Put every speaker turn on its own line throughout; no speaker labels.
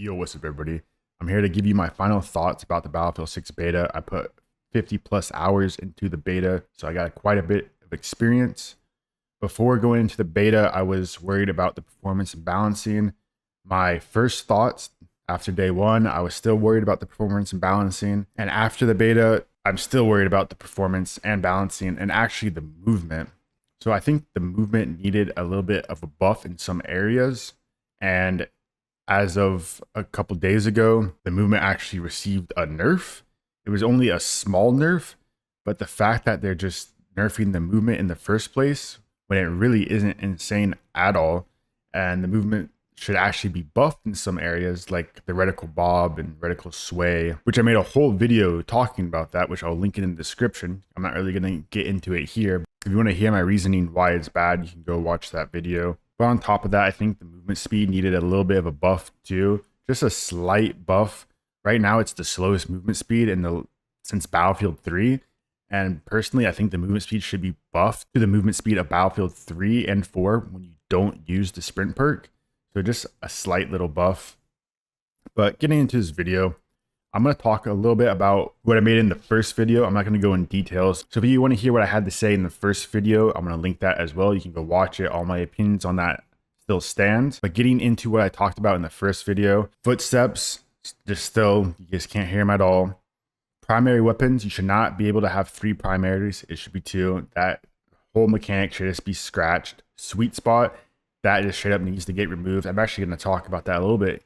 Yo, what's up, everybody? I'm here to give you my final thoughts about the Battlefield 6 beta. I put 50 plus hours into the beta, so I got quite a bit of experience. Before going into the beta, I was worried about the performance and balancing. My first thoughts after day one, I was still worried about the performance and balancing. And after the beta, I'm still worried about the performance and balancing and actually the movement. So I think the movement needed a little bit of a buff in some areas. And as of a couple days ago, the movement actually received a nerf. It was only a small nerf, but the fact that they're just nerfing the movement in the first place when it really isn't insane at all, and the movement should actually be buffed in some areas like the reticle bob and reticle sway, which I made a whole video talking about that, which I'll link in the description. I'm not really going to get into it here. If you want to hear my reasoning why it's bad, you can go watch that video. But on top of that, I think the movement speed needed a little bit of a buff too. Just a slight buff. Right now, it's the slowest movement speed since Battlefield 3. And personally, I think the movement speed should be buffed to the movement speed of Battlefield 3 and 4 when you don't use the sprint perk. So just a slight little buff. But getting into this video, I'm going to talk a little bit about what I made in the first video. I'm not going to go in details. So if you want to hear what I had to say in the first video, I'm going to link that as well. You can go watch it. All my opinions on that still stand. But getting into what I talked about in the first video, footsteps, you just can't hear them at all. Primary weapons, you should not be able to have 3 primaries. It should be 2. That whole mechanic should just be scratched. Sweet spot, that just straight up needs to get removed. I'm actually going to talk about that a little bit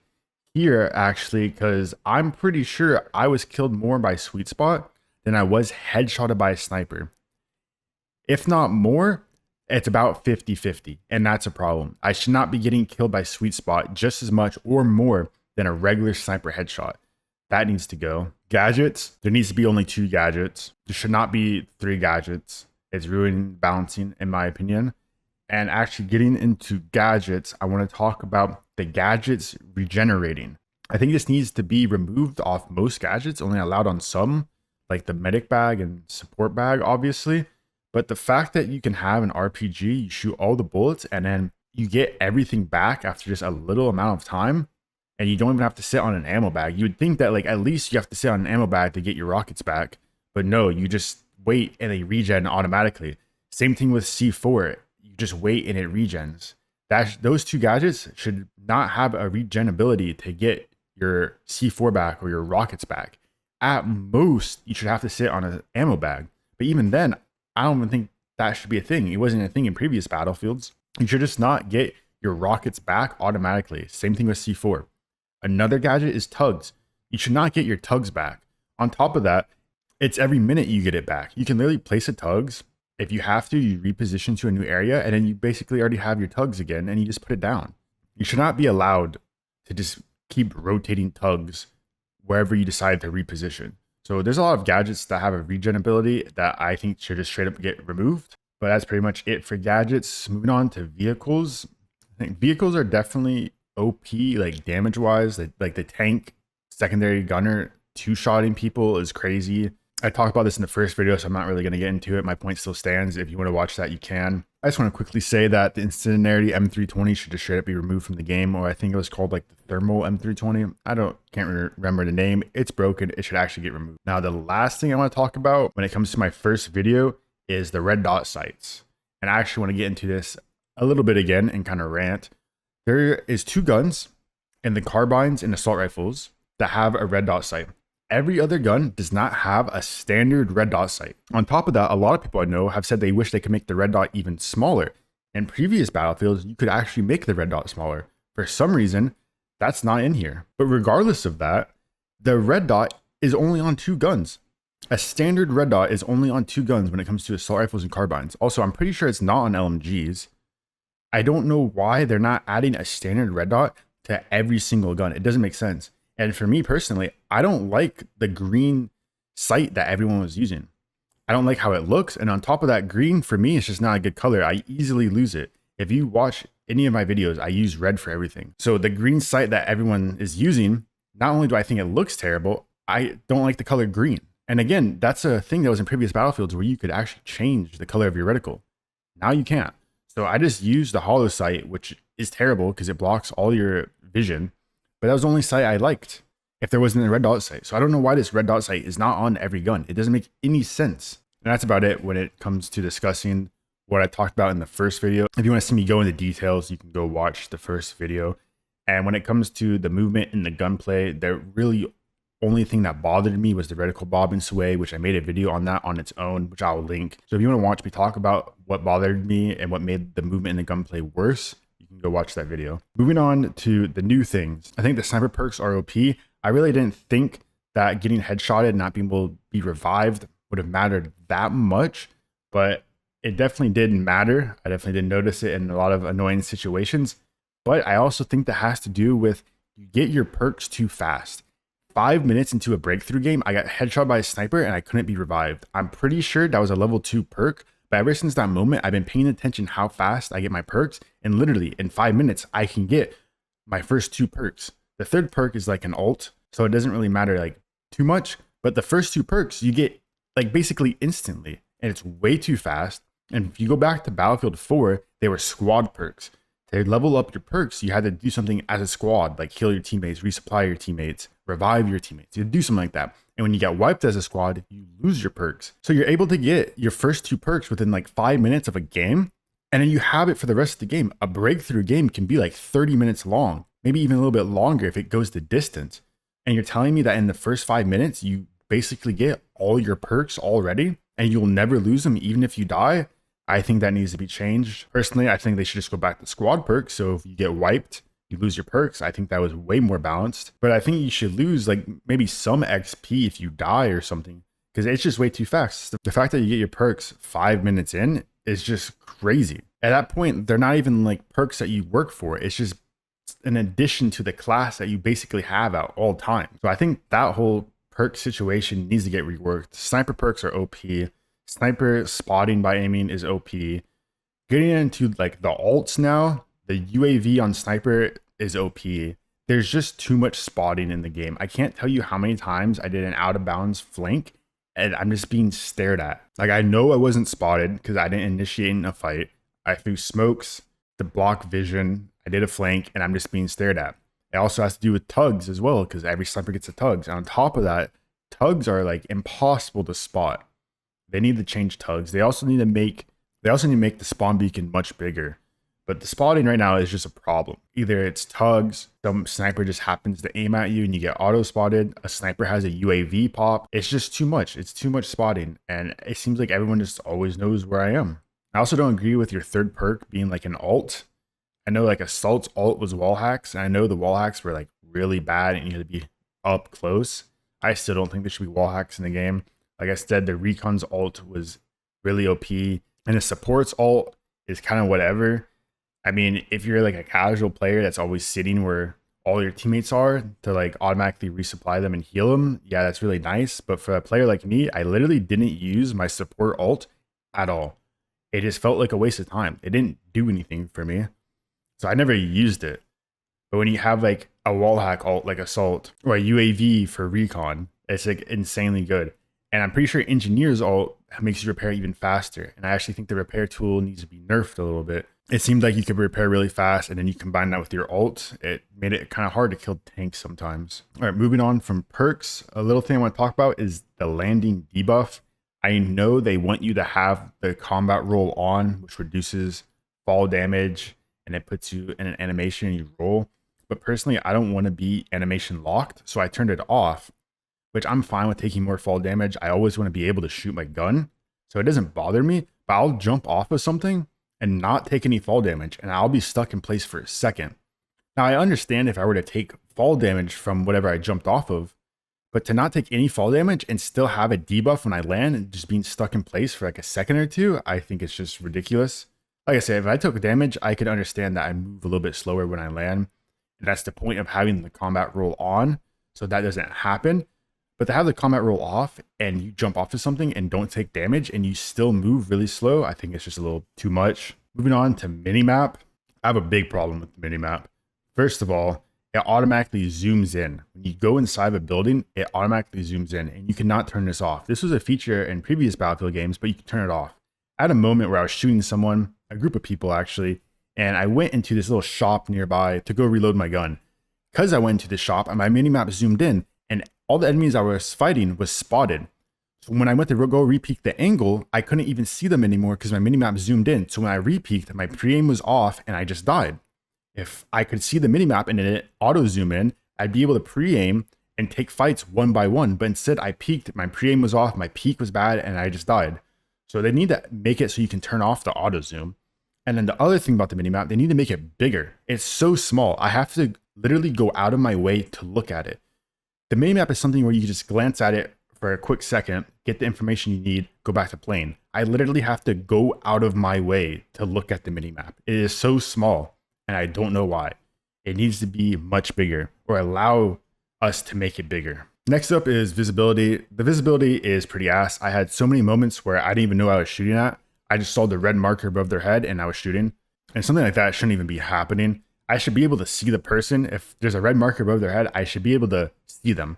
here, actually, because I'm pretty sure I was killed more by sweet spot than I was headshotted by a sniper. If not more, it's about 50-50, and that's a problem. I should not be getting killed by sweet spot just as much or more than a regular sniper headshot. That needs to go. Gadgets, there needs to be only 2 gadgets. There should not be 3 gadgets. It's ruining balancing, in my opinion. And actually getting into gadgets, I want to talk about the gadgets regenerating. I think this needs to be removed off most gadgets, only allowed on some, like the medic bag and support bag, obviously. But the fact that you can have an RPG, you shoot all the bullets, and then you get everything back after just a little amount of time, and you don't even have to sit on an ammo bag. You would think that like at least you have to sit on an ammo bag to get your rockets back. But no, you just wait and they regen automatically. Same thing with C4. You just wait and it regens. Those 2 gadgets should not have a regen ability to get your C4 back or your rockets back. At most, you should have to sit on an ammo bag. But even then, I don't even think that should be a thing. It wasn't a thing in previous battlefields. You should just not get your rockets back automatically. Same thing with C4. Another gadget is tugs. You should not get your tugs back. On top of that, it's every minute you get it back. You can literally place a tugs. If you have to, you reposition to a new area, and then you basically already have your tugs again, and you just put it down. You should not be allowed to just keep rotating tugs wherever you decide to reposition. So there's a lot of gadgets that have a regen ability that I think should just straight up get removed. But that's pretty much it for gadgets. Moving on to vehicles. I think vehicles are definitely OP, like damage wise. Like the tank secondary gunner 2-shotting people is crazy. I talked about this in the first video, so I'm not really going to get into it. My point still stands. If you want to watch that, you can. I just want to quickly say that the Incendiary M320 should just straight up be removed from the game, or I think it was called like the Thermal M320. Can't remember the name. It's broken. It should actually get removed. Now, the last thing I want to talk about when it comes to my first video is the red dot sights. And I actually want to get into this a little bit again and kind of rant. There is 2 guns in the carbines and assault rifles that have a red dot sight. Every other gun does not have a standard red dot sight. On top of that, a lot of people I know have said they wish they could make the red dot even smaller. In previous battlefields, you could actually make the red dot smaller. For some reason, that's not in here. But regardless of that, the red dot is only on 2 guns. A standard red dot is only on 2 guns when it comes to assault rifles and carbines. Also, I'm pretty sure it's not on LMGs. I don't know why they're not adding a standard red dot to every single gun. It doesn't make sense. And for me personally, I don't like the green sight that everyone was using. I don't like how it looks. And on top of that, green for me is just not a good color. I easily lose it. If you watch any of my videos, I use red for everything. So the green sight that everyone is using, not only do I think it looks terrible, I don't like the color green. And again, that's a thing that was in previous battlefields where you could actually change the color of your reticle. Now you can't. So I just use the hollow sight, which is terrible because it blocks all your vision. but that was the only sight I liked if there wasn't a red dot sight. So I don't know why this red dot sight is not on every gun. It doesn't make any sense. And that's about it when it comes to discussing what I talked about in the first video. If you want to see me go into details, you can go watch the first video. And when it comes to the movement and the gunplay, the really only thing that bothered me was the reticle bob and sway, which I made a video on that on its own, which I'll link. So if you want to watch me talk about what bothered me and what made the movement and the gunplay worse, you can go watch that video. Moving on to the new things. I think the sniper perks are OP. I really didn't think that getting headshotted and not being able to be revived would have mattered that much, but it definitely didn't matter. I definitely didn't notice it in a lot of annoying situations, but I also think that has to do with you get your perks too fast. 5 minutes into a breakthrough game, I got headshot by a sniper and I couldn't be revived. I'm pretty sure that was a level 2 perk, but ever since that moment, I've been paying attention how fast I get my perks, and literally in 5 minutes, I can get my first 2 perks. The third perk is like an alt, so it doesn't really matter like too much, but the first 2 perks you get like basically instantly, and it's way too fast. And if you go back to Battlefield 4, they were squad perks. To level up your perks, you had to do something as a squad, like heal your teammates, resupply your teammates, revive your teammates. You do something like that. And when you get wiped as a squad, you lose your perks. So you're able to get your first 2 perks within like 5 minutes of a game, and then you have it for the rest of the game. A breakthrough game can be like 30 minutes long, maybe even a little bit longer if it goes the distance. And you're telling me that in the first 5 minutes, you basically get all your perks already, and you'll never lose them even if you die? I think that needs to be changed. Personally, I think they should just go back to squad perks. So if you get wiped, you lose your perks. I think that was way more balanced. But I think you should lose like maybe some XP if you die or something, because it's just way too fast. The fact that you get your perks 5 minutes in is just crazy. At that point, they're not even like perks that you work for. It's just an addition to the class that you basically have at all times. So I think that whole perk situation needs to get reworked. Sniper perks are OP. Sniper spotting by aiming is OP. Getting into like the alts now, the UAV on sniper is OP. There's just too much spotting in the game. I can't tell you how many times I did an out of bounds flank and I'm just being stared at. Like, I know I wasn't spotted because I didn't initiate in a fight. I threw smokes to block vision. I did a flank and I'm just being stared at. It also has to do with tugs as well, because every sniper gets a tugs. And on top of that, tugs are like impossible to spot. They need to change tugs. They also need to make the spawn beacon much bigger. But the spotting right now is just a problem. Either it's tugs, some sniper just happens to aim at you and you get auto spotted. A sniper has a UAV pop. It's just too much. It's too much spotting. And it seems like everyone just always knows where I am. I also don't agree with your third perk being like an alt. I know like Assault's alt was wall hacks, and I know the wall hacks were like really bad and you had to be up close. I still don't think there should be wall hacks in the game. Like I said, the Recon's alt was really OP, and the support's alt is kind of whatever. I mean, if you're like a casual player that's always sitting where all your teammates are to like automatically resupply them and heal them, yeah, that's really nice. But for a player like me, I literally didn't use my support alt at all. It just felt like a waste of time. It didn't do anything for me, so I never used it. But when you have like a wall hack alt like Assault or a UAV for Recon, it's like insanely good. And I'm pretty sure Engineer's alt makes you repair even faster. And I actually think the repair tool needs to be nerfed a little bit. It seemed like you could repair really fast, and then you combine that with your alt. It made it kind of hard to kill tanks sometimes. All right, moving on from perks. A little thing I want to talk about is the landing debuff. I know they want you to have the combat roll on, which reduces fall damage, and it puts you in an animation and you roll. But personally, I don't want to be animation locked, so I turned it off, which I'm fine with taking more fall damage. I always want to be able to shoot my gun, so it doesn't bother me, but I'll jump off of something and not take any fall damage, and I'll be stuck in place for a second. Now, I understand if I were to take fall damage from whatever I jumped off of, but to not take any fall damage and still have a debuff when I land and just being stuck in place for like a second or two, I think it's just ridiculous. Like I said, if I took damage, I could understand that I move a little bit slower when I land. And that's the point of having the combat roll on, so that doesn't happen. But to have the combat roll off and you jump off to something and don't take damage and you still move really slow, I think it's just a little too much. Moving on to Minimap. I have a big problem with the Minimap. First of all, it automatically zooms in. When you go inside a building, it automatically zooms in, and you cannot turn this off. This was a feature in previous Battlefield games, but you can turn it off. I had a moment where I was shooting someone, a group of people actually, and I went into this little shop nearby to go reload my gun. because I went into the shop and my minimap zoomed in and all the enemies I was fighting was spotted. So when I went to go re-peek the angle, I couldn't even see them anymore because my minimap zoomed in. So when I re-peeked, my pre-aim was off and I just died. If I could see the minimap and it auto zoom in, I'd be able to pre-aim and take fights one by one. But instead I peeked, my pre-aim was off, my peek was bad, and I just died. So they need to make it so you can turn off the auto zoom. And then the other thing about the minimap, they need to make it bigger. It's so small. I have to literally go out of my way to look at it. The minimap is something where you can just glance at it for a quick second, get the information you need, go back to playing. I literally have to go out of my way to look at the minimap. It is so small, and I don't know why. It needs to be much bigger, or allow us to make it bigger. Next up is visibility. The visibility is pretty ass. I had so many moments where I didn't even know I was shooting at. I just saw the red marker above their head and I was shooting. And something like that shouldn't even be happening. I should be able to see the person. If there's a red marker above their head, I should be able to see them.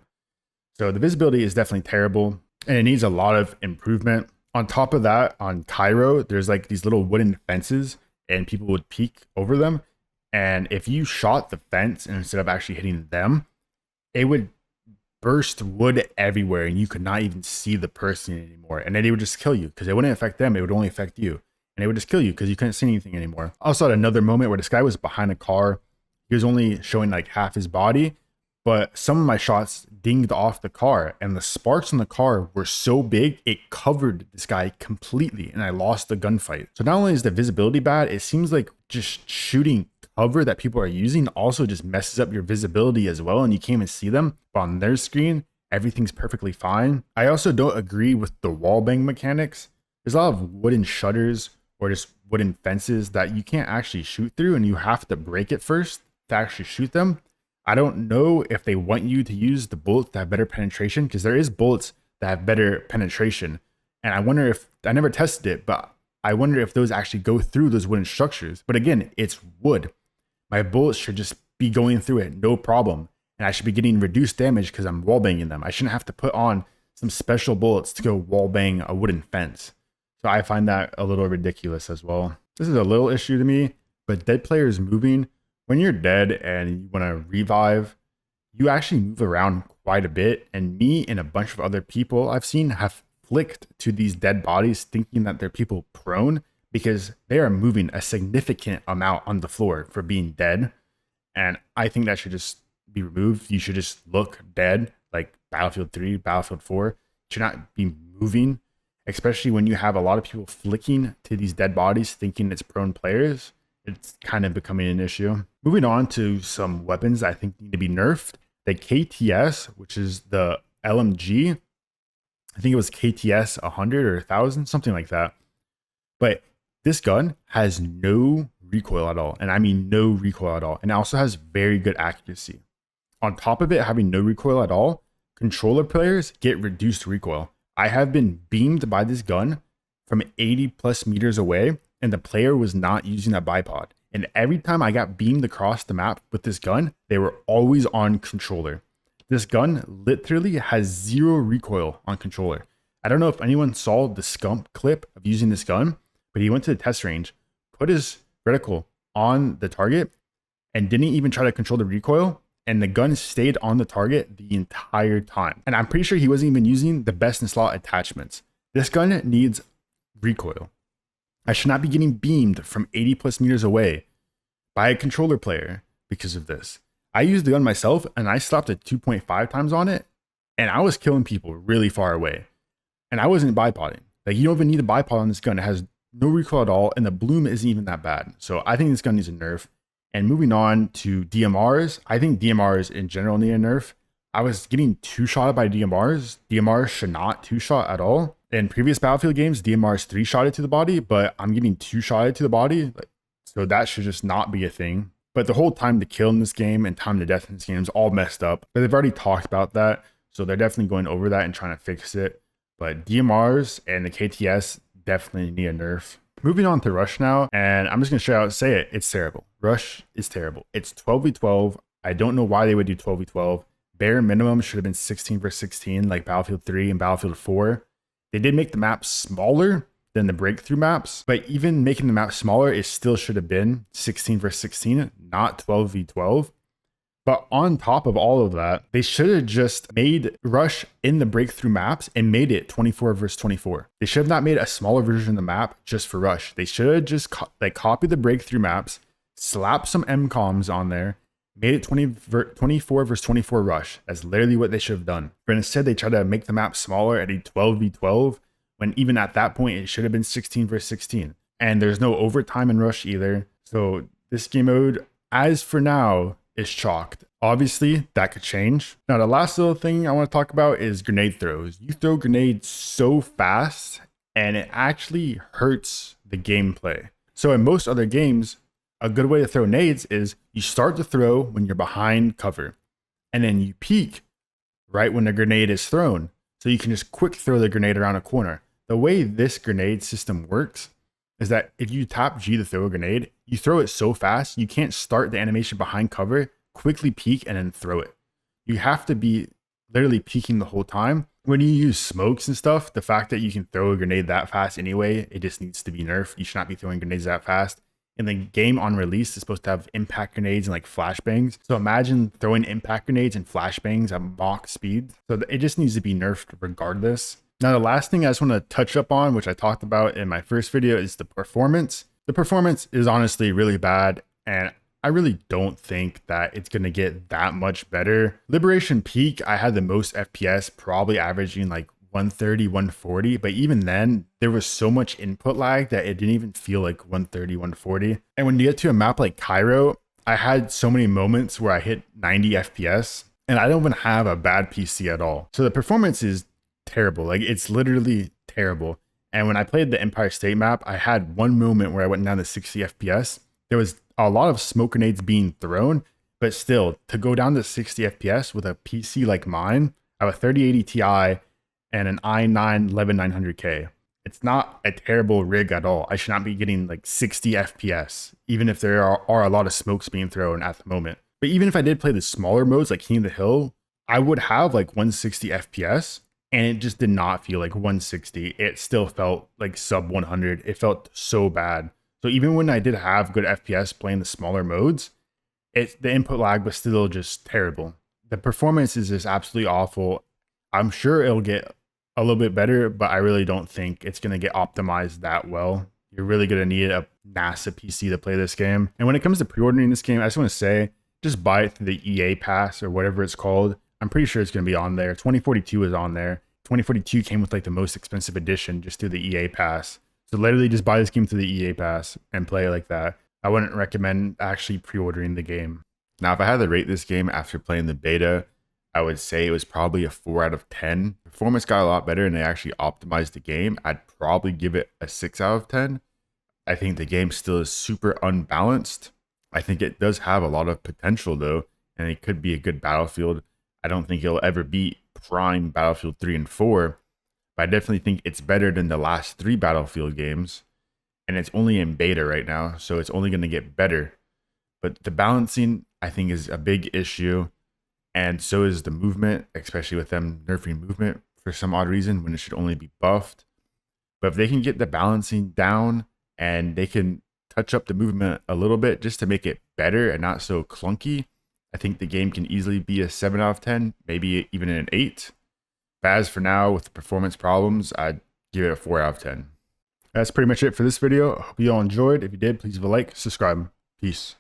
So the visibility is definitely terrible and it needs a lot of improvement. On top of that, on Cairo, there's like these little wooden fences and people would peek over them. And if you shot the fence instead of actually hitting them, it would burst wood everywhere and you could not even see the person anymore. And then they would just kill you because it wouldn't affect them. It would only affect you. And it would just kill you because you couldn't see anything anymore. I also had another moment where this guy was behind a car. He was only showing like half his body, but some of my shots dinged off the car and the sparks on the car were so big, it covered this guy completely and I lost the gunfight. So not only is the visibility bad, it seems like just shooting cover that people are using also just messes up your visibility as well and you can't even see them. But on their screen, everything's perfectly fine. I also don't agree with the wallbang mechanics. There's a lot of wooden shutters or just wooden fences that you can't actually shoot through and you have to break it first to actually shoot them. I don't know if they want you to use the bullets that have better penetration because there is bullets that have better penetration. And I wonder if, I never tested it, but I wonder if those actually go through those wooden structures. But again, it's wood. My bullets should just be going through it, no problem. And I should be getting reduced damage because I'm wallbanging them. I shouldn't have to put on some special bullets to go wallbang a wooden fence. So I find that a little ridiculous as well. This is a little issue to me, but dead players moving, when you're dead and you want to revive, you actually move around quite a bit. And me and a bunch of other people I've seen have flicked to these dead bodies thinking that they're people prone because they are moving a significant amount on the floor for being dead. And I think that should just be removed. You should just look dead, like Battlefield 3, Battlefield 4. You should not be moving, especially when you have a lot of people flicking to these dead bodies thinking it's prone players. It's kind of becoming an issue. Moving on to some weapons I think need to be nerfed. The KTS, which is the LMG, I think it was KTS 100 or 1000, something like that. But this gun has no recoil at all. And I mean no recoil at all. And it also has very good accuracy. On top of it having no recoil at all, controller players get reduced recoil. I have been beamed by this gun from 80 plus meters away and the player was not using a bipod. And every time I got beamed across the map with this gun, they were always on controller. This gun literally has zero recoil on controller. I don't know if anyone saw the Scump clip of using this gun, but he went to the test range, put his reticle on the target and didn't even try to control the recoil. And the gun stayed on the target the entire time. And I'm pretty sure he wasn't even using the best in slot attachments. This gun needs recoil. I should not be getting beamed from 80 plus meters away by a controller player because of this. I used the gun myself and I stopped at 2.5 times on it and I was killing people really far away. And I wasn't bipoding. Like, you don't even need a bipod on this gun. It has no recoil at all and the bloom isn't even that bad. So I think this gun needs a nerf. And moving on to DMRs, I think DMRs in general need a nerf. I was getting two-shotted by DMRs. DMRs should not two-shot at all. In previous Battlefield games, DMRs three-shotted to the body, but I'm getting two-shotted to the body. So that should just not be a thing. But the whole time to kill in this game and time to death in this game is all messed up. But they've already talked about that. So they're definitely going over that and trying to fix it. But DMRs and the KTS definitely need a nerf. Moving on to Rush now, and I'm just going to straight out say it. It's terrible. Rush is terrible. It's 12v12. I don't know why they would do 12v12. Bare minimum should have been 16 versus 16 like Battlefield 3 and Battlefield 4. They did make the map smaller than the breakthrough maps, but even making the map smaller, it still should have been 16 versus 16, not 12v12. But on top of all of that, they should have just made Rush in the breakthrough maps and made it 24 versus 24. They should have not made a smaller version of the map just for Rush. They should have just copy the breakthrough maps, slap some MCOMs on there, made it 24 versus 24 Rush. That's literally what they should have done. But instead, they tried to make the map smaller at a 12v12, when even at that point, it should have been 16 versus 16. And there's no overtime in Rush either. So this game mode, as for now, is chalked. Obviously, that could change. Now, the last little thing I want to talk about is grenade throws. You throw grenades so fast, and it actually hurts the gameplay. So in most other games, a good way to throw nades is you start to throw when you're behind cover, and then you peek right when the grenade is thrown. So you can just quick throw the grenade around a corner. The way this grenade system works is that if you tap G to throw a grenade, you throw it so fast, you can't start the animation behind cover, quickly peek, and then throw it. You have to be literally peeking the whole time. When you use smokes and stuff, the fact that you can throw a grenade that fast anyway, it just needs to be nerfed. You should not be throwing grenades that fast. And the game on release is supposed to have impact grenades and like flashbangs. So imagine throwing impact grenades and flashbangs at Mach speed. So it just needs to be nerfed regardless. Now, the last thing I just want to touch up on, which I talked about in my first video, is the performance. The performance is honestly really bad, and I really don't think that it's going to get that much better. Liberation Peak, I had the most FPS, probably averaging like 130, 140, but even then, there was so much input lag that it didn't even feel like 130, 140. And when you get to a map like Cairo, I had so many moments where I hit 90 FPS, and I don't even have a bad PC at all. So the performance is terrible. Like, it's literally terrible. And when I played the Empire State map, I had one moment where I went down to 60 FPS. There was a lot of smoke grenades being thrown, but still, to go down to 60 FPS with a PC like mine, I have a 3080 Ti and an i9 11900K. It's not a terrible rig at all. I should not be getting like 60 FPS, even if there are a lot of smokes being thrown at the moment. But even if I did play the smaller modes like King of the Hill, I would have like 160 FPS. And it just did not feel like 160. It still felt like sub 100. It felt so bad. So even when I did have good FPS playing the smaller modes, the input lag was still just terrible. The performance is just absolutely awful. I'm sure it'll get a little bit better, but I really don't think it's going to get optimized that well. You're really going to need a NASA PC to play this game. And when it comes to pre-ordering this game, I just want to say, just buy it through the EA Pass or whatever it's called. I'm pretty sure it's going to be on there. 2042 is on there. 2042 came with like the most expensive edition just through the EA Pass. So literally just buy this game through the EA Pass and play it like that. I wouldn't recommend actually pre-ordering the game. Now, if I had to rate this game after playing the beta, I would say it was probably a 4 out of 10. Performance got a lot better and they actually optimized the game. I'd probably give it a 6 out of 10. I think the game still is super unbalanced. I think it does have a lot of potential though, and it could be a good Battlefield. I don't think it'll ever beat prime Battlefield 3 and 4, but I definitely think it's better than the last 3 Battlefield games, and it's only in beta right now, so it's only going to get better. But the balancing, I think, is a big issue, and so is the movement, especially with them nerfing movement for some odd reason when it should only be buffed. But if they can get the balancing down and they can touch up the movement a little bit just to make it better and not so clunky, I think the game can easily be a 7 out of 10, maybe even an 8. But as for now, with the performance problems, I'd give it a 4 out of 10. That's pretty much it for this video. I hope you all enjoyed. If you did, please leave a like, subscribe. Peace.